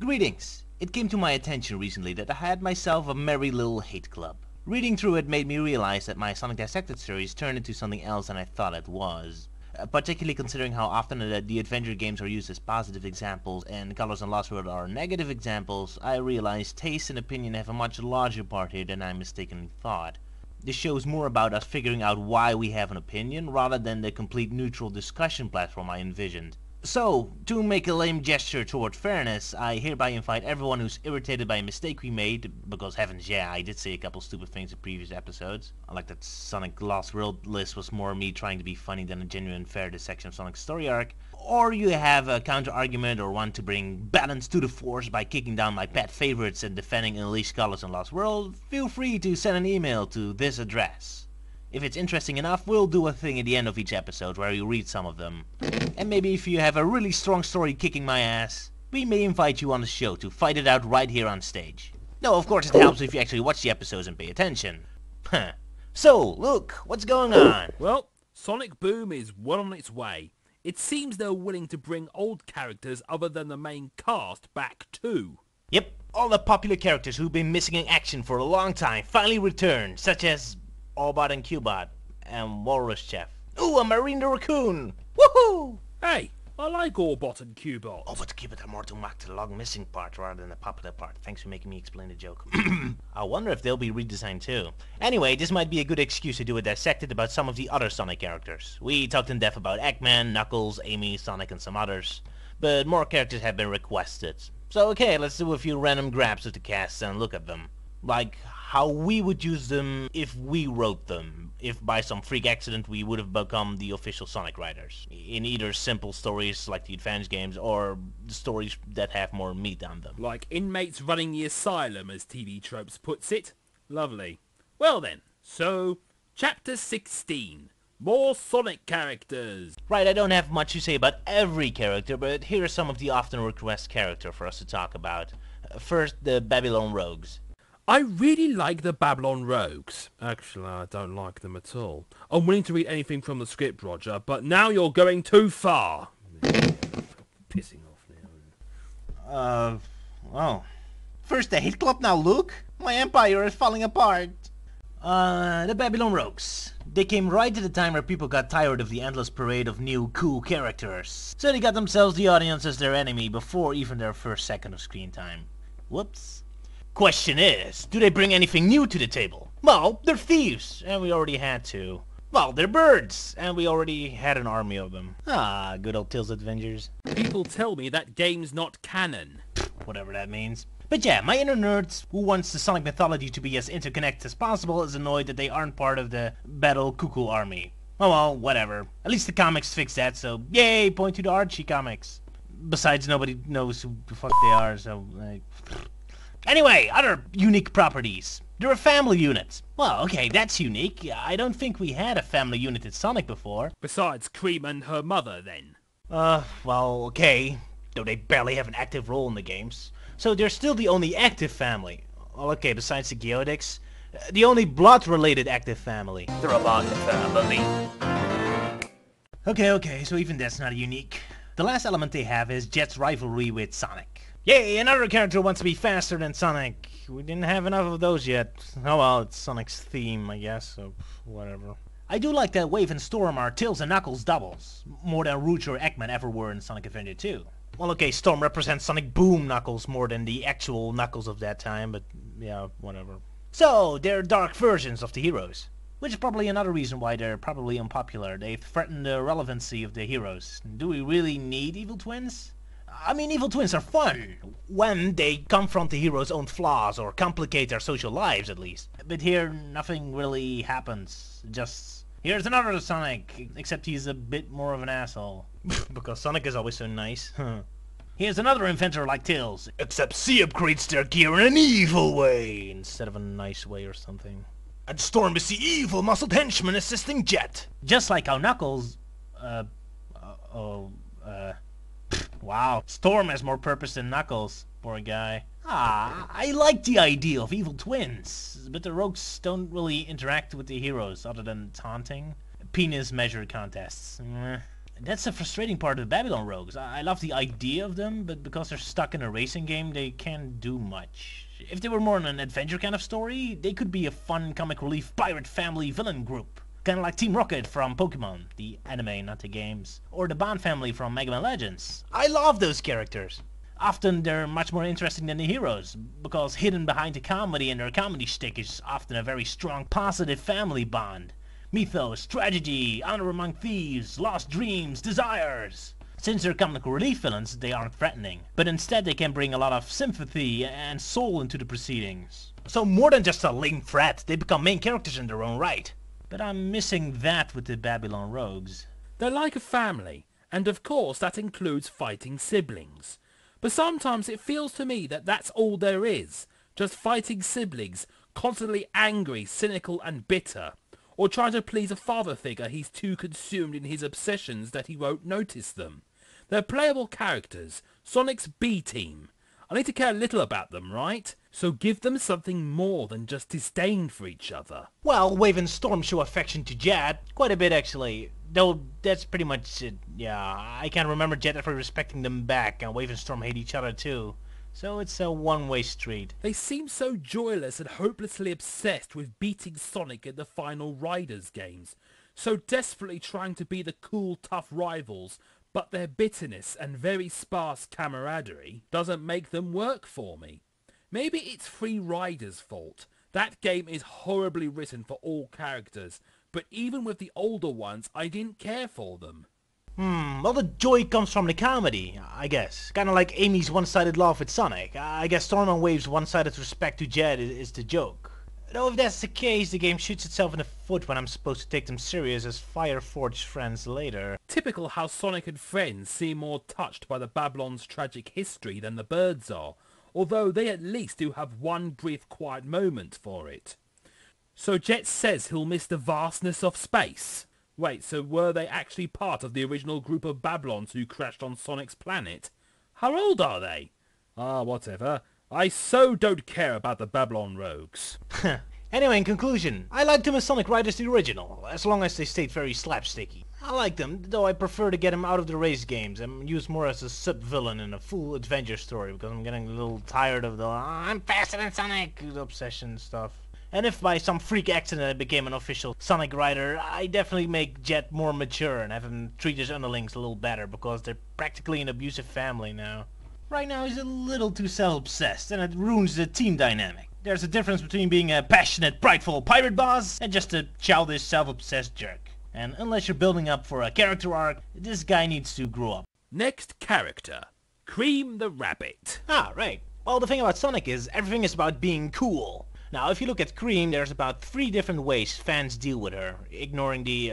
Greetings. It came to my attention recently that I had myself a merry little hate club. Reading through it made me realize that my Sonic Dissected series turned into something else than I thought it was. Particularly considering how often the adventure games are used as positive examples and Colors and Lost World are negative examples, I realize taste and opinion have a much larger part here than I mistakenly thought. This show is more about us figuring out why we have an opinion rather than the complete neutral discussion platform I envisioned. So, to make a lame gesture toward fairness, I hereby invite everyone who's irritated by a mistake we made, because heavens yeah, I did say a couple stupid things in previous episodes. I like that Sonic Lost World list was more me trying to be funny than a genuine fair dissection of Sonic's story arc. Or you have a counter-argument or want to bring balance to the force by kicking down my pet favorites and defending Unleashed Colors and Lost World, feel free to send an email to this address. If it's interesting enough, we'll do a thing at the end of each episode where you read some of them. And maybe if you have a really strong story kicking my ass, we may invite you on the show to fight it out right here on stage. No, of course it helps if you actually watch the episodes and pay attention. So, look, what's going on? Well, Sonic Boom is well on its way. It seems they're willing to bring old characters other than the main cast back too. Yep, all the popular characters who've been missing in action for a long time finally returned, such as Allbot and Cubot, and Walrus Chef. Ooh, a Marine the Raccoon! Woohoo! Hey, I like Allbot and Cubot. Oh, but Cubot are more to mark the long missing part rather than the popular part. Thanks for making me explain the joke. I wonder if they'll be redesigned too. Anyway, this might be a good excuse to do a dissected about some of the other Sonic characters. We talked in depth about Eggman, Knuckles, Amy, Sonic, and some others, but more characters have been requested. So okay, let's do a few random grabs of the cast and look at them. Like how we would use them if we wrote them, if by some freak accident we would have become the official Sonic writers, in either simple stories like the Advance games or the stories that have more meat on them. Like inmates running the asylum, as TV Tropes puts it. Lovely. Well then, so Chapter 16. More Sonic characters. Right, I don't have much to say about every character, but here are some of the often requested characters for us to talk about. First, the Babylon Rogues. I really like the Babylon Rogues. Actually, I don't like them at all. I'm willing to read anything from the script, Roger, but now you're going too far. Pissing off now. Oh. First the hate club now, Luke. My empire is falling apart. The Babylon Rogues. They came right at the time where people got tired of the endless parade of new cool characters. So they got themselves the audience as their enemy before even their first second of screen time. Whoops. Question is, do they bring anything new to the table? Well, they're thieves, and we already had to. Well, they're birds, and we already had an army of them. Ah, good old Tails Adventures. People tell me that game's not canon. Whatever that means. But yeah, my inner nerd, who wants the Sonic mythology to be as interconnected as possible, is annoyed that they aren't part of the Battle Cuckoo army. Oh well, whatever. At least the comics fixed that, so yay, point to the Archie comics. Besides, nobody knows who the fuck they are, so like... Anyway, other unique properties. They're a family unit. Well, okay, that's unique. I don't think we had a family unit in Sonic before. Besides Cream and her mother, then. Well, okay. Though they barely have an active role in the games. So they're still the only active family. Well, okay, besides the Geodics. The only blood-related active family. The Robot family. Okay, so even that's not unique. The last element they have is Jet's rivalry with Sonic. Yay, another character wants to be faster than Sonic. We didn't have enough of those yet. Oh well, it's Sonic's theme, I guess, so whatever. I do like that Wave and Storm are Tails and Knuckles doubles, more than Rouge or Eggman ever were in Sonic Adventure 2. Well, okay, Storm represents Sonic Boom Knuckles more than the actual Knuckles of that time, but yeah, whatever. So, they're dark versions of the heroes, which is probably another reason why they're probably unpopular. They threaten the relevancy of the heroes. Do we really need evil twins? I mean, evil twins are fun, when they confront the hero's own flaws, or complicate their social lives at least. But here, nothing really happens. Just, here's another Sonic, except he's a bit more of an asshole. Because Sonic is always so nice. Here's another inventor like Tails, except she upgrades their gear in an evil way, instead of a nice way or something. And Storm is the evil muscled henchman assisting Jet. Just like how Knuckles, wow, Storm has more purpose than Knuckles, poor guy. I like the idea of evil twins, but the rogues don't really interact with the heroes other than taunting. Penis measure contests. That's the frustrating part of the Babylon Rogues. I love the idea of them, but because they're stuck in a racing game, they can't do much. If they were more in an adventure kind of story, they could be a fun comic relief pirate family villain group. Kinda like Team Rocket from Pokemon, the anime, not the games. Or the Bond family from Mega Man Legends. I love those characters. Often they're much more interesting than the heroes, because hidden behind the comedy and their comedy shtick is often a very strong positive family bond. Mythos, tragedy, honor among thieves, lost dreams, desires. Since they're comic relief villains, they aren't threatening, but instead they can bring a lot of sympathy and soul into the proceedings. So more than just a lame threat, they become main characters in their own right. But I'm missing that with the Babylon Rogues. They're like a family, and of course that includes fighting siblings. But sometimes it feels to me that that's all there is, just fighting siblings, constantly angry, cynical and bitter, or trying to please a father figure he's too consumed in his obsessions that he won't notice them. They're playable characters, Sonic's B-team. I need to care little about them, right? So give them something more than just disdain for each other. Well, Wave and Storm show affection to Jet, quite a bit actually. Though that's pretty much it, yeah. I can't remember Jet ever respecting them back, and Wave and Storm hate each other too. So it's a one-way street. They seem so joyless and hopelessly obsessed with beating Sonic in the final Riders games, so desperately trying to be the cool, tough rivals, but their bitterness and very sparse camaraderie doesn't make them work for me. Maybe it's Free Rider's fault. That game is horribly written for all characters, but even with the older ones, I didn't care for them. Well, the joy comes from the comedy, I guess. Kinda like Amy's one-sided love with Sonic. I guess Storm and Wave's one-sided respect to Jet is the joke. Though if that's the case, the game shoots itself in the foot when I'm supposed to take them serious as Fireforge friends later. Typical how Sonic and friends seem more touched by the Babylon's tragic history than the birds are, although they at least do have one brief quiet moment for it. So Jet says he'll miss the vastness of space. Wait, so were they actually part of the original group of Babylons who crashed on Sonic's planet? How old are they? Ah, whatever. I so don't care about the Babylon Rogues. Anyway, in conclusion, I liked them as Sonic Riders the original, as long as they stayed very slapsticky. I like them, though I prefer to get them out of the race games and use more as a sub-villain in a full adventure story, because I'm getting a little tired of the I'm faster than Sonic obsession stuff. And if by some freak accident I became an official Sonic Rider, I definitely make Jet more mature and have him treat his underlings a little better, because they're practically an abusive family now. Right now he's a little too self-obsessed, and it ruins the team dynamic. There's a difference between being a passionate, prideful pirate boss and just a childish, self-obsessed jerk. And unless you're building up for a character arc, this guy needs to grow up. Next character, Cream the Rabbit. Ah, right. Well, the thing about Sonic is everything is about being cool. Now, if you look at Cream, there's about 3 different ways fans deal with her, ignoring the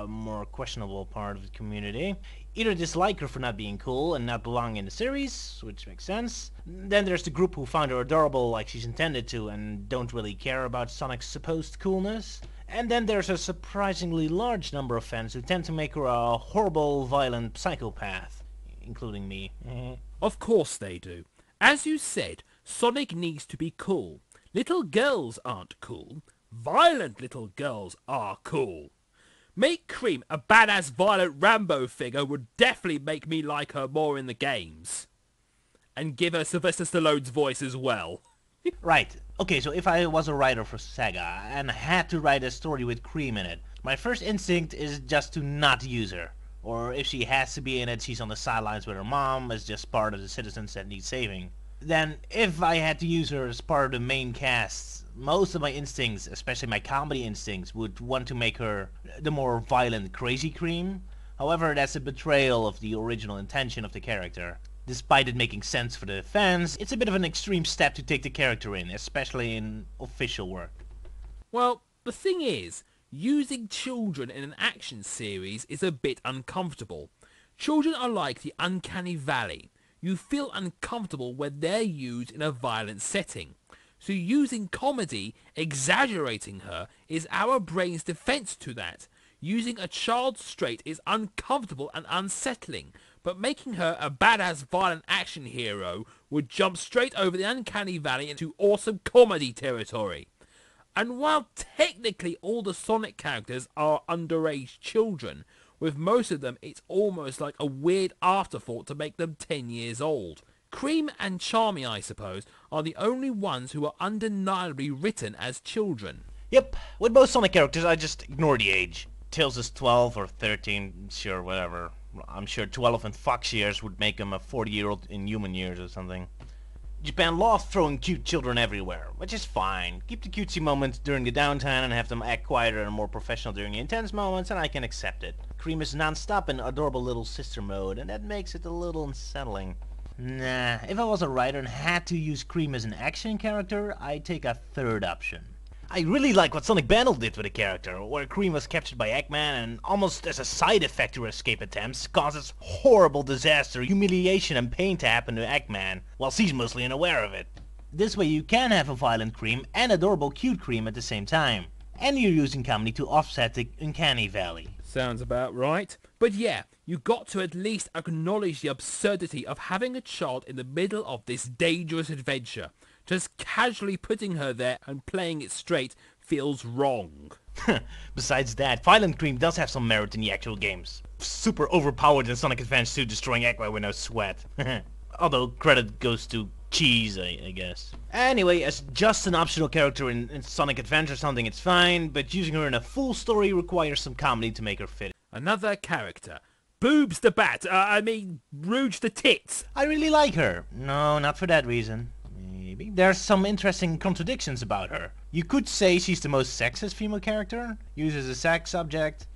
more questionable part of the community. Either dislike her for not being cool and not belonging in the series, which makes sense. Then there's the group who found her adorable like she's intended to and don't really care about Sonic's supposed coolness. And then there's a surprisingly large number of fans who tend to make her a horrible, violent psychopath, including me. Of course they do. As you said, Sonic needs to be cool. Little girls aren't cool. Violent little girls are cool. Make Cream a badass violent Rambo figure would definitely make me like her more in the games. And give her Sylvester Stallone's voice as well. Right. Okay, so if I was a writer for Sega and had to write a story with Cream in it, my first instinct is just to not use her. Or if she has to be in it, she's on the sidelines with her mom as just part of the citizens that need saving. Then, if I had to use her as part of the main cast, most of my instincts, especially my comedy instincts, would want to make her the more violent, crazy Cream. However, that's a betrayal of the original intention of the character. Despite it making sense for the fans, it's a bit of an extreme step to take the character in, especially in official work. Well, the thing is, using children in an action series is a bit uncomfortable. Children are like the uncanny valley. You feel uncomfortable when they're used in a violent setting. So using comedy, exaggerating her, is our brain's defense to that. Using a child straight is uncomfortable and unsettling, but making her a badass violent action hero would jump straight over the uncanny valley into awesome comedy territory. And while technically all the Sonic characters are underage children, With most of them, it's almost like a weird afterthought to make them 10 years old. Cream and Charmy, I suppose, are the only ones who are undeniably written as children. Yep, with most Sonic characters I just ignore the age. Tails is 12 or 13, sure, whatever. I'm sure 12 in Fox years would make him a 40-year-old in human years or something. Japan loves throwing cute children everywhere, which is fine. Keep the cutesy moments during the downtime and have them act quieter and more professional during the intense moments, and I can accept it. Cream is non-stop in adorable little sister mode, and that makes it a little unsettling. Nah, if I was a writer and had to use Cream as an action character, I'd take a third option. I really like what Sonic Battle did with the character, where Cream was captured by Eggman and almost as a side effect to her escape attempts, causes horrible disaster, humiliation and pain to happen to Eggman, while she's mostly unaware of it. This way you can have a violent Cream and adorable cute Cream at the same time, and you're using comedy to offset the uncanny valley. Sounds about right. But yeah, you got to at least acknowledge the absurdity of having a child in the middle of this dangerous adventure. Just casually putting her there and playing it straight feels wrong. Besides that, Violent Cream does have some merit in the actual games. Super overpowered in Sonic Advance 2, destroying Eggman with no sweat. Although credit goes to Cheese, I guess. Anyway, as just an optional character in Sonic Adventure or something, it's fine, but using her in a full story requires some comedy to make her fit. Another character. Boobs the Bat, Rouge the Tits. I really like her. No, not for that reason. Maybe. There's some interesting contradictions about her. You could say she's the most sexist female character, used as a sex object.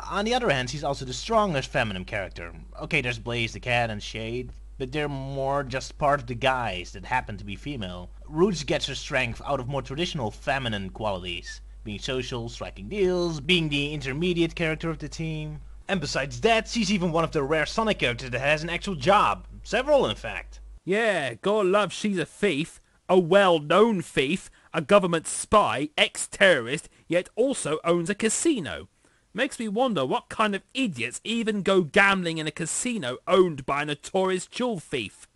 On the other hand, she's also the strongest feminine character. Okay, there's Blaze the cat and Shade, but they're more just part of the guys that happen to be female. Rouge gets her strength out of more traditional feminine qualities. Being social, striking deals, being the intermediate character of the team. And besides that, she's even one of the rare Sonic characters that has an actual job. Several, in fact. Yeah, God love she's a thief. A well-known thief. A government spy. Ex-terrorist. Yet also owns a casino. Makes me wonder what kind of idiots even go gambling in a casino owned by a notorious jewel thief.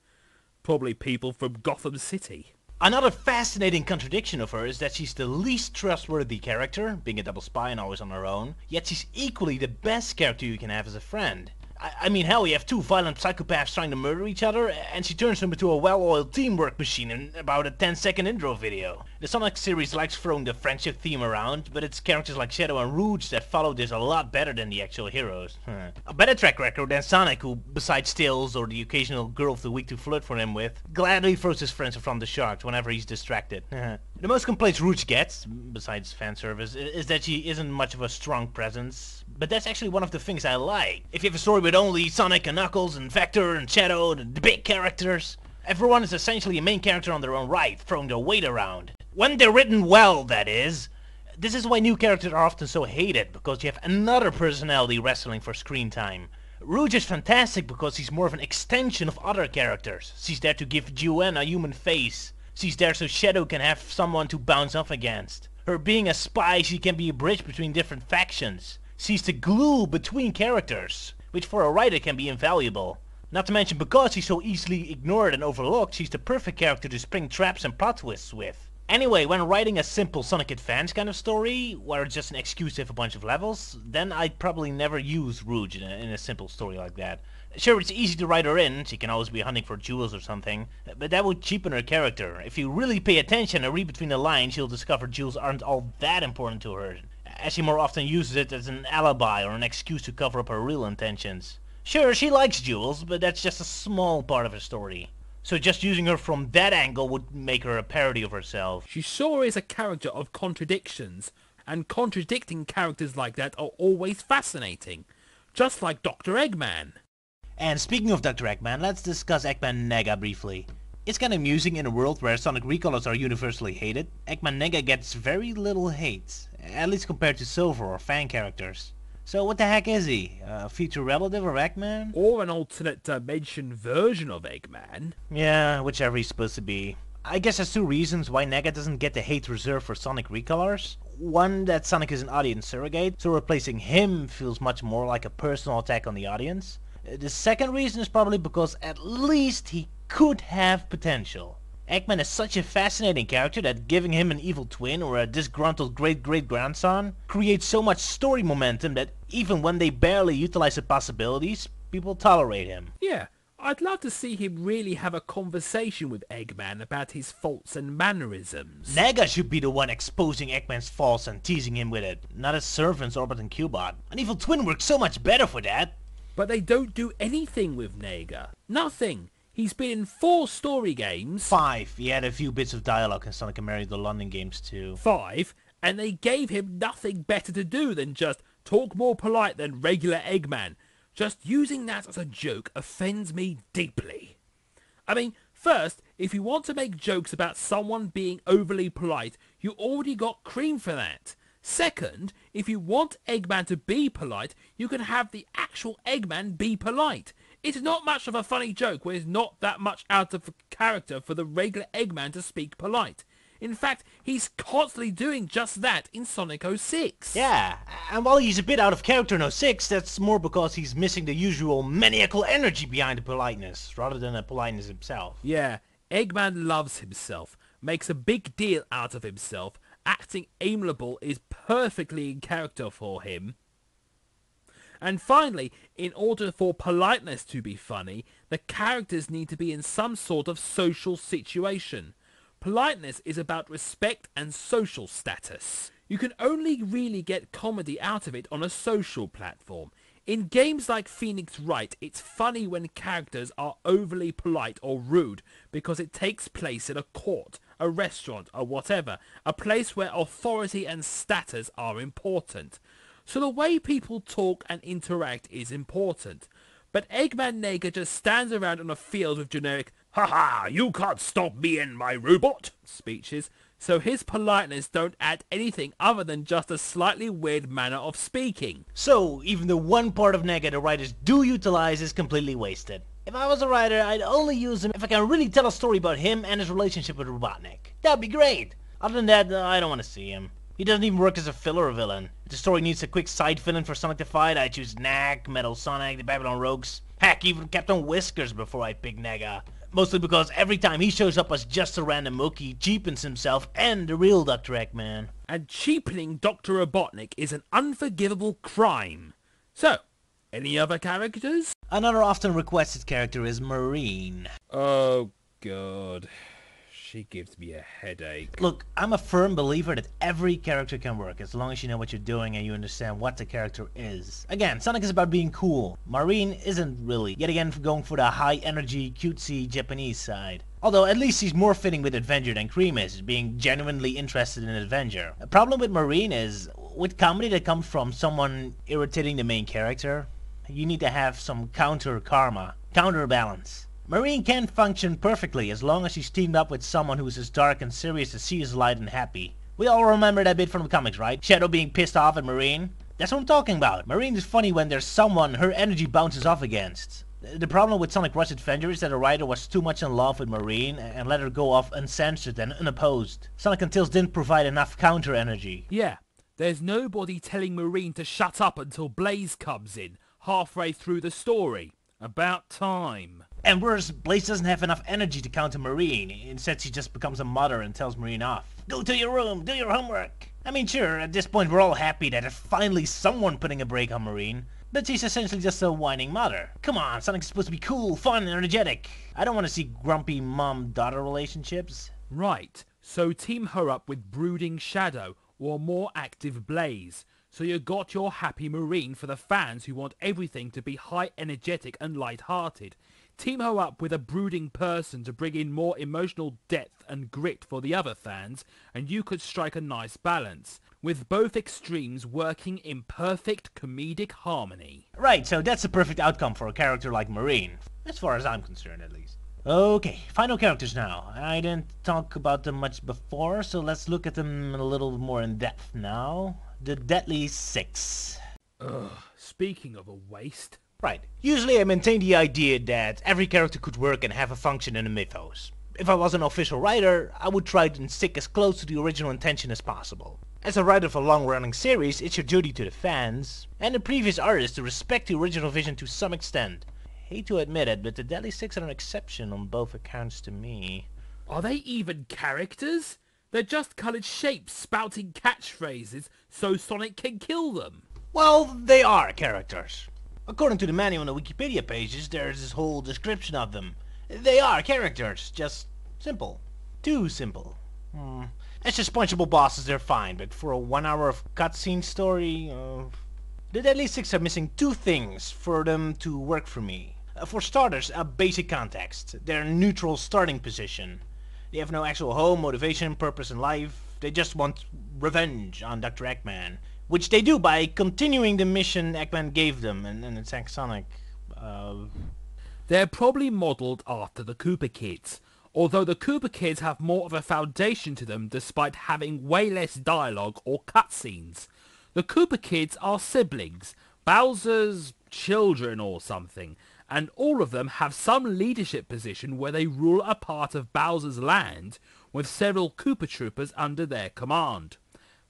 Probably people from Gotham City. Another fascinating contradiction of her is that she's the least trustworthy character, being a double spy and always on her own, yet she's equally the best character you can have as a friend. I mean, hell, you have two violent psychopaths trying to murder each other, and she turns them into a well-oiled teamwork machine in about a 10-second intro video. The Sonic series likes throwing the friendship theme around, but it's characters like Shadow and Rouge that follow this a lot better than the actual heroes. A better track record than Sonic, who, besides Tails or the occasional girl of the week to flirt for him with, gladly throws his friends from the sharks whenever he's distracted. The most complaints Rouge gets, besides fan service, is that she isn't much of a strong presence. But that's actually one of the things I like. If you have a story with only Sonic and Knuckles and Vector and Shadow, the big characters, everyone is essentially a main character on their own right, throwing their weight around. When they're written well, that is. This is why new characters are often so hated, because you have another personality wrestling for screen time. Rouge is fantastic because she's more of an extension of other characters. She's there to give Juan a human face. She's there so Shadow can have someone to bounce off against. Her being a spy, she can be a bridge between different factions. She's the glue between characters, which for a writer can be invaluable. Not to mention, because she's so easily ignored and overlooked, she's the perfect character to spring traps and plot twists with. Anyway, when writing a simple Sonic Advance kind of story, where it's just an excuse to have a bunch of levels, then I'd probably never use Rouge in a simple story like that. Sure, it's easy to write her in, she can always be hunting for jewels or something, but that would cheapen her character. If you really pay attention and read between the lines, you'll discover jewels aren't all that important to her, as she more often uses it as an alibi or an excuse to cover up her real intentions. Sure, she likes jewels, but that's just a small part of her story. So just using her from that angle would make her a parody of herself. She sure is a character of contradictions, and contradicting characters like that are always fascinating. Just like Dr. Eggman. And speaking of Dr. Eggman, let's discuss Eggman Nega briefly. It's kind of amusing in a world where Sonic Recolors are universally hated. Eggman Nega gets very little hate, at least compared to Silver or fan characters. So what the heck is he? A future relative of Eggman? Or an alternate dimension version of Eggman. Yeah, whichever he's supposed to be. I guess there's two reasons why Nega doesn't get the hate reserved for Sonic Recolors. One, that Sonic is an audience surrogate, so replacing him feels much more like a personal attack on the audience. The second reason is probably because at least he could have potential. Eggman is such a fascinating character that giving him an evil twin or a disgruntled great-great-grandson creates so much story momentum that even when they barely utilize the possibilities, people tolerate him. Yeah, I'd love to see him really have a conversation with Eggman about his faults and mannerisms. Nega should be the one exposing Eggman's faults and teasing him with it, not his servants Orbit and Cubot. An evil twin works so much better for that. But they don't do anything with Nega. Nothing. He's been in 4 story games. 5. He had a few bits of dialogue in Sonic and Mario the London games too. 5. And they gave him nothing better to do than just talk more polite than regular Eggman. Just using that as a joke offends me deeply. I mean, first, if you want to make jokes about someone being overly polite, you already got Cream for that. Second, if you want Eggman to be polite, you can have the actual Eggman be polite. It's not much of a funny joke when it's not that much out of character for the regular Eggman to speak polite. In fact, he's constantly doing just that in Sonic 06. Yeah, and while he's a bit out of character in 06, that's more because he's missing the usual maniacal energy behind the politeness, rather than the politeness himself. Yeah, Eggman loves himself, makes a big deal out of himself, acting amiable is perfectly in character for him. And finally, in order for politeness to be funny, the characters need to be in some sort of social situation. Politeness is about respect and social status. You can only really get comedy out of it on a social platform. In games like Phoenix Wright, it's funny when characters are overly polite or rude because it takes place in a court, a restaurant, or whatever, a place where authority and status are important. So the way people talk and interact is important. But Eggman Nega just stands around on a field with generic, "Haha, you can't stop me and my robot," speeches, so his politeness don't add anything other than just a slightly weird manner of speaking. So, even the one part of Nega the writers do utilize is completely wasted. If I was a writer, I'd only use him if I can really tell a story about him and his relationship with Robotnik. That'd be great. Other than that, I don't want to see him. He doesn't even work as a filler villain. If the story needs a quick side villain for Sonic to fight, I choose Knack, Metal Sonic, the Babylon Rogues. Heck, even Captain Whiskers before I pick Nega. Mostly because every time he shows up as just a random mook, he cheapens himself and the real Dr. Eggman. And cheapening Dr. Robotnik is an unforgivable crime. So, any other characters? Another often requested character is Marine. Oh god. She gives me a headache. Look, I'm a firm believer that every character can work as long as you know what you're doing and you understand what the character is. Again, Sonic is about being cool. Marine isn't really, yet again going for the high energy, cutesy Japanese side. Although at least he's more fitting with Adventure than Cream is, being genuinely interested in Adventure. The problem with Marine is, with comedy that comes from someone irritating the main character, you need to have some counterbalance. Marine can function perfectly as long as she's teamed up with someone who's as dark and serious as she is light and happy. We all remember that bit from the comics, right? Shadow being pissed off at Marine? That's what I'm talking about. Marine is funny when there's someone her energy bounces off against. The problem with Sonic Rush Adventure is that the writer was too much in love with Marine and let her go off uncensored and unopposed. Sonic and Tails didn't provide enough counter energy. Yeah, there's nobody telling Marine to shut up until Blaze comes in, halfway through the story. About time. And worse, Blaze doesn't have enough energy to counter Marine. Instead, she just becomes a mother and tells Marine off. Go to your room, do your homework. I mean, sure, at this point we're all happy that there's finally someone putting a break on Marine. But she's essentially just a whining mother. Come on, Sonic's supposed to be cool, fun, and energetic. I don't want to see grumpy mom-daughter relationships. Right, so team her up with brooding Shadow or more active Blaze. So you got your happy Marine for the fans who want everything to be high energetic and light-hearted. Team her up with a brooding person to bring in more emotional depth and grit for the other fans, and you could strike a nice balance, with both extremes working in perfect comedic harmony. Right, so that's a perfect outcome for a character like Marine, as far as I'm concerned at least. Okay, final characters now. I didn't talk about them much before, so let's look at them a little more in depth now. The Deadly Six. Ugh, speaking of a waste. Right. Usually I maintain the idea that every character could work and have a function in a mythos. If I was an official writer, I would try to stick as close to the original intention as possible. As a writer of a long-running series, it's your duty to the fans and the previous artists to respect the original vision to some extent. Hate to admit it, but the Deadly Six are an exception on both accounts to me. Are they even characters? They're just coloured shapes spouting catchphrases so Sonic can kill them. Well, they are characters. According to the manual on the Wikipedia pages, there's this whole description of them. They are characters, just simple. Too simple. As just punchable bosses, they're fine, but for a 1 hour of cutscene story... The Deadly Six are missing two things for them to work for me. For starters, a basic context. Their neutral starting position. They have no actual home, motivation, purpose in life. They just want revenge on Dr. Eggman. Which they do by continuing the mission Eggman gave them and attack Sonic. They're probably modelled after the Koopa Kids, although the Koopa Kids have more of a foundation to them despite having way less dialogue or cutscenes. The Koopa Kids are siblings, Bowser's children or something, and all of them have some leadership position where they rule a part of Bowser's land with several Koopa Troopers under their command.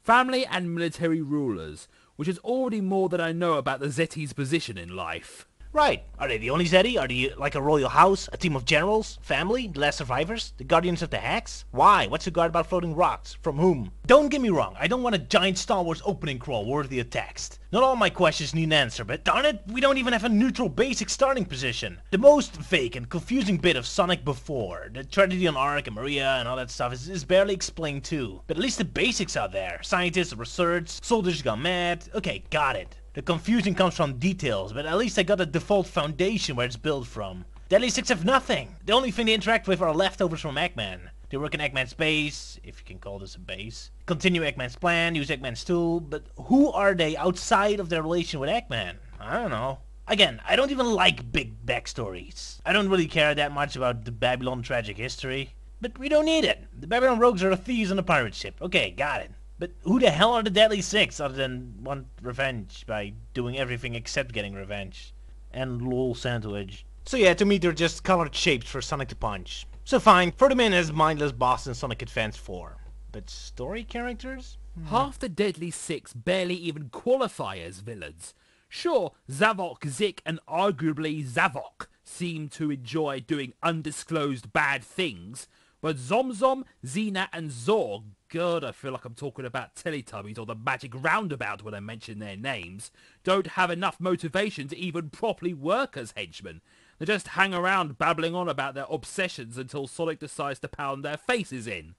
Family and military rulers, which is already more than I know about the Zetti's position in life. Right. Are they the only Zeti? Are they like a royal house? A team of generals? Family? The last survivors? The guardians of the Hex? Why? What's so guard about floating rocks? From whom? Don't get me wrong, I don't want a giant Star Wars opening crawl worthy of text. Not all my questions need an answer, but darn it, we don't even have a neutral basic starting position. The most vague and confusing bit of Sonic before, the tragedy on Ark and Maria and all that stuff is barely explained too. But at least the basics are there. Scientists, research, soldiers gone mad. Okay, got it. The confusion comes from details, but at least I got a default foundation where it's built from. Deadly Six have nothing. The only thing they interact with are leftovers from Eggman. They work in Eggman's base, if you can call this a base. Continue Eggman's plan, use Eggman's tool, but who are they outside of their relation with Eggman? I don't know. Again, I don't even like big backstories. I don't really care that much about the Babylon tragic history. But we don't need it. The Babylon rogues are the thieves on a pirate ship. Okay, got it. But who the hell are the Deadly Six other than want revenge by doing everything except getting revenge? And lol sandwich. So yeah, to me they're just colored shapes for Sonic to punch. So fine, throw them in as mindless bosses in Sonic Advance 4. But story characters? Half the Deadly Six barely even qualify as villains. Sure, Zavok, Zik and arguably Zavok seem to enjoy doing undisclosed bad things, but Zomzom, Xena and Xhog, God, I feel like I'm talking about Teletubbies or the Magic Roundabout when I mention their names, don't have enough motivation to even properly work as henchmen. They just hang around babbling on about their obsessions until Sonic decides to pound their faces in.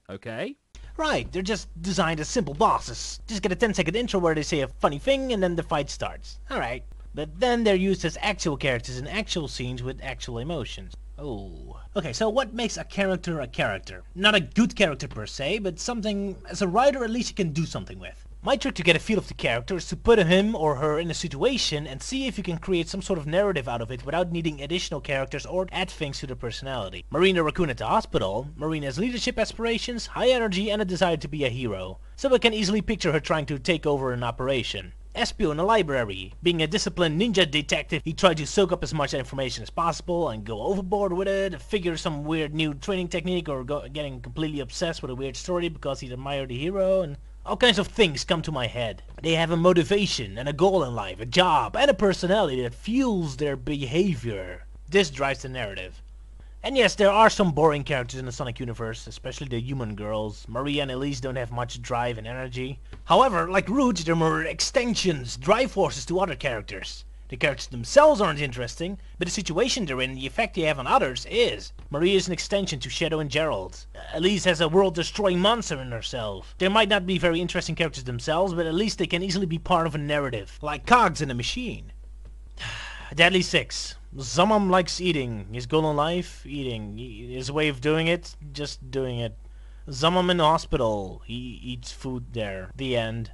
Okay? Right, they're just designed as simple bosses. Just get a 10-second intro where they say a funny thing and then the fight starts. Alright. But then they're used as actual characters in actual scenes with actual emotions. Oh. Okay, so what makes a character a character? Not a good character per se, but something, as a writer, at least you can do something with. My trick to get a feel of the character is to put him or her in a situation and see if you can create some sort of narrative out of it without needing additional characters or add things to their personality. Marina Raccoon at the hospital. Marina has leadership aspirations, high energy and a desire to be a hero. So I can easily picture her trying to take over an operation. Espio in the library. Being a disciplined ninja detective, he tried to soak up as much information as possible and go overboard with it, figure some weird new training technique or getting completely obsessed with a weird story because he admired the hero, and all kinds of things come to my head. They have a motivation and a goal in life, a job and a personality that fuels their behavior. This drives the narrative. And yes, there are some boring characters in the Sonic universe, especially the human girls. Maria and Elise don't have much drive and energy. However, like Rouge, they're more extensions, drive forces to other characters. The characters themselves aren't interesting, but the situation they're in and the effect they have on others is. Maria is an extension to Shadow and Gerald. Elise has a world-destroying monster in herself. They might not be very interesting characters themselves, but at least they can easily be part of a narrative, like cogs in a machine. Deadly Six. Zamam likes eating. His goal in life? Eating. His way of doing it? Just doing it. Zamam in the hospital. He eats food there. The end.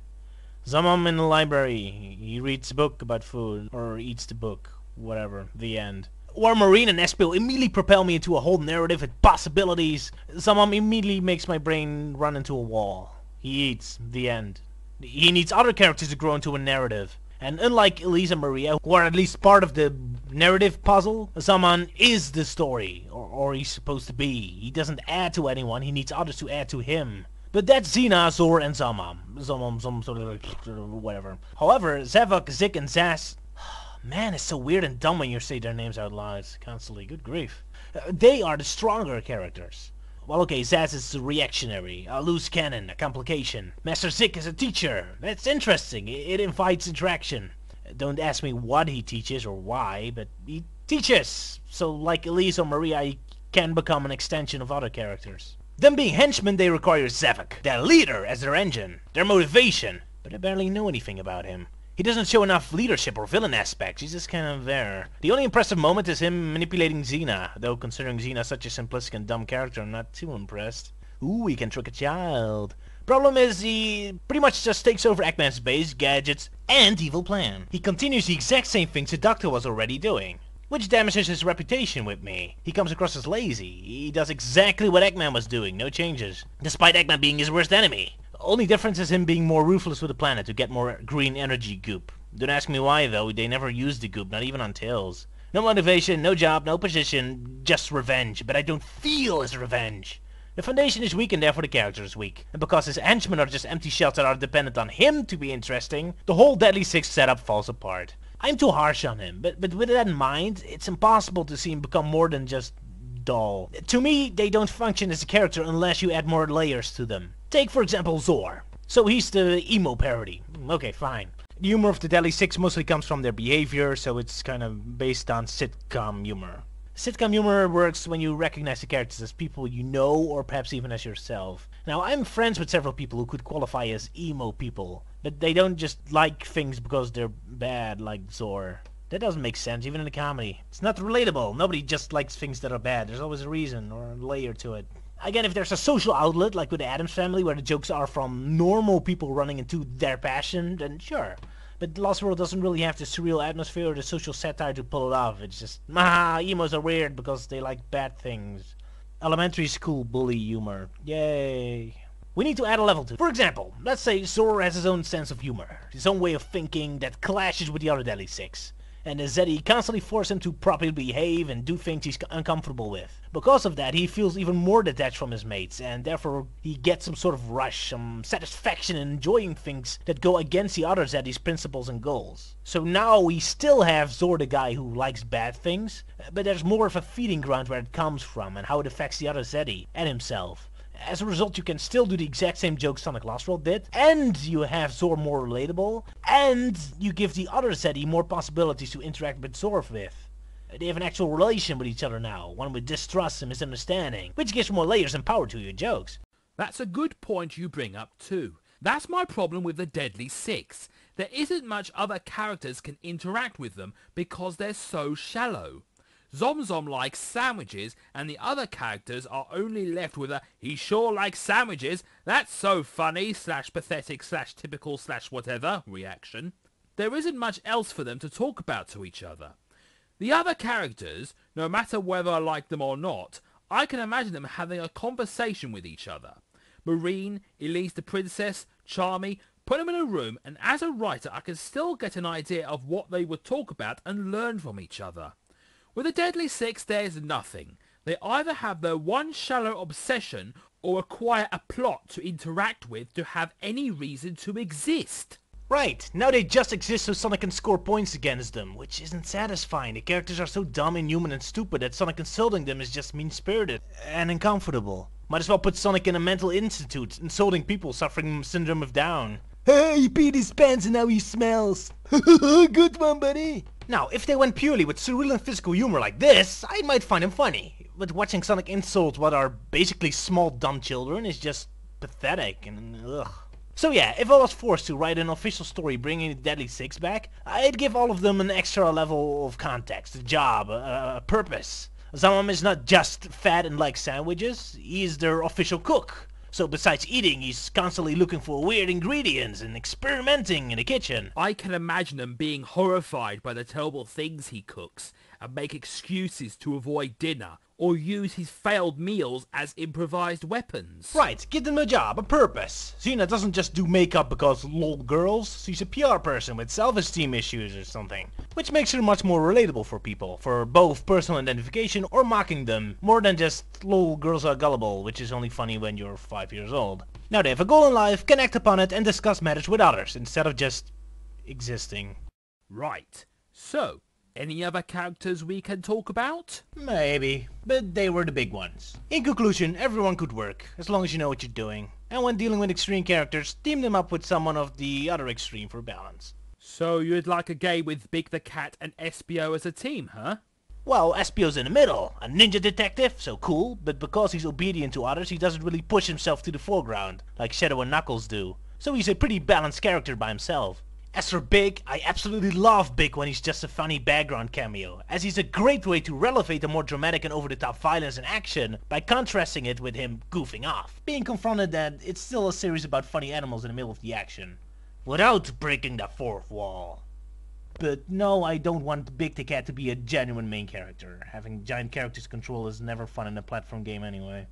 Zamam in the library. He reads a book about food. Or eats the book. Whatever. The end. Or Marine and Espio immediately propel me into a whole narrative with possibilities. Zamam immediately makes my brain run into a wall. He eats. The end. He needs other characters to grow into a narrative. And unlike Elise and Maria, who are at least part of the narrative puzzle, Zaman is the story, or he's supposed to be. He doesn't add to anyone, he needs others to add to him. But that's Xena, Zor, and Zamam. Zamam, some sort of whatever. However, Zavok, Zik, and Zaz... Man, it's so weird and dumb when you say their names out loud constantly. Good grief. They are the stronger characters. Well, okay, Zaz is reactionary, a loose cannon, a complication. Master Zik is a teacher. That's interesting. It invites interaction. Don't ask me what he teaches or why, but he teaches. So, like Elise or Maria, he can become an extension of other characters. Them being henchmen, they require Zavok, their leader, as their engine, their motivation. But I barely know anything about him. He doesn't show enough leadership or villain aspects, he's just kind of there. The only impressive moment is him manipulating Xena, though considering Xena such a simplistic and dumb character, I'm not too impressed. Ooh, he can trick a child. Problem is, he pretty much just takes over Eggman's base, gadgets, and evil plan. He continues the exact same things the Doctor was already doing, which damages his reputation with me. He comes across as lazy. He does exactly what Eggman was doing, no changes, despite Eggman being his worst enemy. Only difference is him being more ruthless with the planet to get more green energy goop. Don't ask me why though, they never used the goop, not even on Tails. No motivation, no job, no position, just revenge, but I don't feel his revenge. The foundation is weak and therefore the character is weak. And because his henchmen are just empty shells that are dependent on him to be interesting, the whole Deadly Six setup falls apart. I'm too harsh on him, but with that in mind, it's impossible to see him become more than just dull. To me, they don't function as a character unless you add more layers to them. Take for example Zor. So he's the emo parody. Okay, fine. The humor of the Deadly Six mostly comes from their behavior, so it's kind of based on sitcom humor. Sitcom humor works when you recognize the characters as people you know, or perhaps even as yourself. Now, I'm friends with several people who could qualify as emo people, but they don't just like things because they're bad, like Zor. That doesn't make sense, even in a comedy. It's not relatable. Nobody just likes things that are bad. There's always a reason, or a layer to it. Again, if there's a social outlet, like with the Addams Family, where the jokes are from normal people running into their passion, then sure. But Lost World doesn't really have the surreal atmosphere or the social satire to pull it off. It's just, emos are weird because they like bad things. Elementary school bully humor. Yay. We need to add a level to it. For example, let's say Zor has his own sense of humor, his own way of thinking that clashes with the other Deadly Six. And the Zeddy constantly force him to properly behave and do things he's uncomfortable with. Because of that, he feels even more detached from his mates, and therefore he gets some sort of rush, some satisfaction in enjoying things that go against the other Zeddy's principles and goals. So now we still have Zor the guy who likes bad things, but there's more of a feeding ground where it comes from and how it affects the other Zeddy and himself. As a result, you can still do the exact same jokes Sonic Lost World did, and you have Zor more relatable, and you give the other Zeddy more possibilities to interact with Zor with. They have an actual relation with each other now, one with distrust and misunderstanding, which gives more layers and power to your jokes. That's a good point you bring up too. That's my problem with the Deadly Six. There isn't much other characters can interact with them because they're so shallow. Zom likes sandwiches, and the other characters are only left with a "he sure likes sandwiches, that's so funny, / pathetic, / typical, / whatever" reaction. There isn't much else for them to talk about to each other. The other characters, no matter whether I like them or not, I can imagine them having a conversation with each other. Marine, Elise the Princess, Charmy, put them in a room, and as a writer I can still get an idea of what they would talk about and learn from each other. With the Deadly Six, there's nothing. They either have their one shallow obsession or acquire a plot to interact with to have any reason to exist. Right, now they just exist so Sonic can score points against them, which isn't satisfying. The characters are so dumb, inhuman, and stupid that Sonic insulting them is just mean-spirited and uncomfortable. Might as well put Sonic in a mental institute, insulting people suffering from syndrome of Down. Hey, he peed his pants and now he smells. Good one, buddy. Now, if they went purely with surreal and physical humor like this, I might find them funny. But watching Sonic insult what are basically small dumb children is just pathetic and ugh. So yeah, if I was forced to write an official story bringing the Deadly Six back, I'd give all of them an extra level of context, a job, a purpose. Zom is not just fat and likes sandwiches, he is their official cook. So besides eating, he's constantly looking for weird ingredients and experimenting in the kitchen. I can imagine them being horrified by the terrible things he cooks and make excuses to avoid dinner or use his failed meals as improvised weapons. Right, give them a job, a purpose. Xena doesn't just do makeup because lol girls, she's a PR person with self-esteem issues or something. Which makes her much more relatable for people, for both personal identification or mocking them, more than just lol girls are gullible, which is only funny when you're 5 years old. Now they have a goal in life, can act upon it and discuss matters with others, instead of just existing. Right. So, Any other characters we can talk about? Maybe, but they were the big ones. In conclusion, everyone could work, as long as you know what you're doing. And when dealing with extreme characters, team them up with someone of the other extreme for balance. So you'd like a game with Big the Cat and Espio as a team, huh? Well, Espio's in the middle, a ninja detective, so cool, but because he's obedient to others, he doesn't really push himself to the foreground, like Shadow and Knuckles do. So he's a pretty balanced character by himself. As for Big, I absolutely love Big when he's just a funny background cameo, as he's a great way to relevate the more dramatic and over-the-top violence and action by contrasting it with him goofing off, being confronted that it's still a series about funny animals in the middle of the action, without breaking the fourth wall. But no, I don't want Big the Cat to be a genuine main character. Having giant characters to control is never fun in a platform game anyway.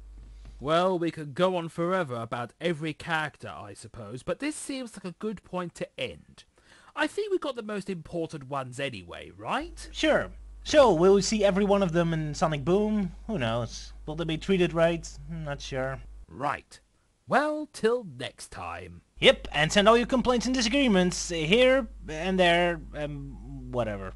Well, we could go on forever about every character, I suppose, but this seems like a good point to end. I think we got the most important ones anyway, right? Sure. So, will we see every one of them in Sonic Boom? Who knows? Will they be treated right? Not sure. Right. Well, till next time. Yep, and send all your complaints and disagreements here and there, whatever.